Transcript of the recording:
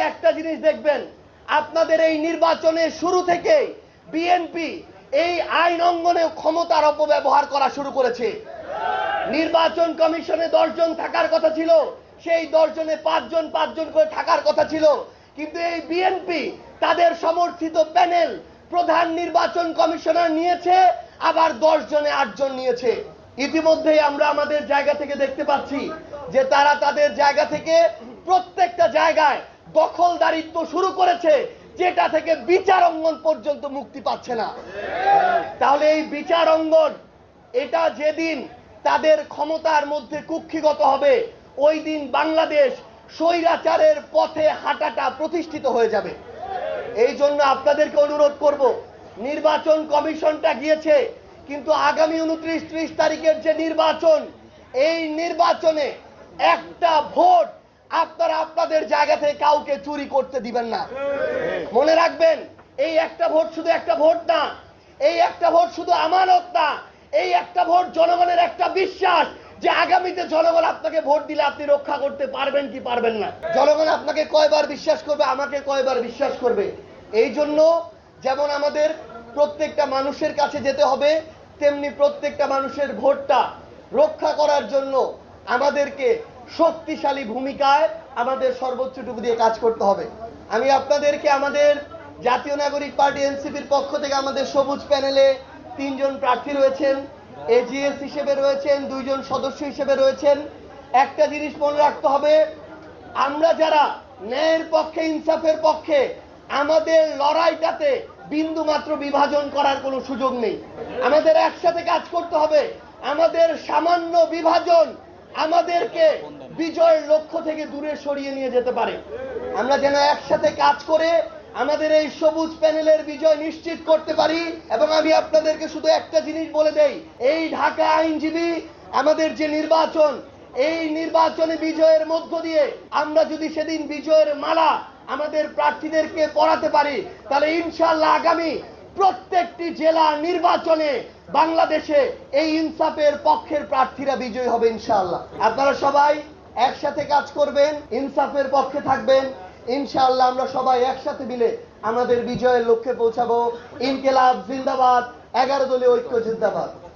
একটা জিনিস দেখবেন, আপনাদের এই নির্বাচনের শুরু থেকে বিএনপি এই আইন অঙ্গনে ক্ষমতার অপব্যবহার করা শুরু করেছে। নির্বাচন কমিশনে 10 জন থাকার কথা ছিল, সেই 10 জনে 5 জন করে থাকার কথা ছিল, কিন্তু এই বিএনপি তাদের সমর্থিত প্যানেল প্রধান নির্বাচন কমিশনার নিয়েছে, আবার 10 জনে 8 জন নিয়েছে। ইতিমধ্যেই আমরা আমাদের জায়গা থেকে দেখতে পাচ্ছি যে তারা তাদের জায়গা থেকে প্রত্যেকটা জায়গায় দখলদারিত্ব শুরু করেছে, যেটা থেকে বিচার অঙ্গন পর্যন্ত মুক্তি পাচ্ছে না। তাহলে এই বিচার অঙ্গন, এটা যেদিন তাদের ক্ষমতার মধ্যে কুক্ষিগত হবে, ওই দিন বাংলাদেশ স্বৈরাচারের পথে হাঁটাটা প্রতিষ্ঠিত হয়ে যাবে। এই জন্য আপনাদেরকে অনুরোধ করব, নির্বাচন কমিশনটা গিয়েছে, কিন্তু আগামী 29-30 তারিখের যে নির্বাচন, এই নির্বাচনে একটা ভোট আপনারা আপনাদের জায়গা থেকে কাউকে চুরি করতে দিবেন না। মনে রাখবেন, এই একটা ভোট শুধু একটা ভোট না, এই একটা ভোট শুধু আমানত না, এই একটা ভোট জনগণের একটা বিশ্বাস যে আগামীতে জনগণ আপনাকে ভোট দিলে আপনি রক্ষা করতে পারবেন কি পারবেন না। জনগণ আপনাকে কয়বার বিশ্বাস করবে, আমাকে কয়বার বিশ্বাস করবে। এই জন্য যেমন আমাদের প্রত্যেকটা মানুষের কাছে যেতে হবে, তেমনি প্রত্যেকটা মানুষের ভোটটা রক্ষা করার জন্য আমাদেরকে শক্তিশালী ভূমিকায় আমাদের সর্বোচ্চটুকু দিয়ে কাজ করতে হবে। আমি আপনাদেরকে আমাদের জাতীয় নাগরিক পার্টি এনসিপির পক্ষ থেকে আমাদের সবুজ প্যানেলে 3 জন প্রার্থী রয়েছেন, এজিএস হিসেবে রয়েছেন, 2 জন সদস্য হিসেবে রয়েছেন। একটা জিনিস মনে রাখতে হবে, আমরা যারা ন্যায়ের পক্ষে, ইনসাফের পক্ষে, আমাদের লড়াইটাতে বিন্দু মাত্র বিভাজন করার কোনো সুযোগ নেই। আমাদের একসাথে কাজ করতে হবে। আমাদের সামান্য বিভাজন আমাদেরকে বিজয়ের লক্ষ্য থেকে দূরে সরিয়ে নিয়ে যেতে পারে। আমরা যেন একসাথে কাজ করে আমাদের এই সবুজ প্যানেলের বিজয় নিশ্চিত করতে পারি। এবং আমি আপনাদেরকে শুধু একটা জিনিস বলে দেই, এই ঢাকা আইনজীবী আমাদের যে নির্বাচন, এই নির্বাচনে বিজয়ের মধ্য দিয়ে আমরা যদি সেদিন বিজয়ের মালা আমাদের প্রার্থীদেরকে পরাতে পারি, তাহলে ইনশাআল্লাহ আগামী প্রত্যেকটি জেলা নির্বাচনে বাংলাদেশে এই ইনসাফের পক্ষের প্রার্থীরা বিজয়ী হবে ইনশাআল্লাহ। আপনারা সবাই একসাথে কাজ করবেন, ইনসাফের পক্ষে থাকবেন, ইনশাআল্লাহ আমরা সবাই একসাথে মিলে আমাদের বিজয়ের লক্ষ্যে পৌঁছাবো। ইনকিলাব জিন্দাবাদ, 11 দলীয় ঐক্য জিন্দাবাদ।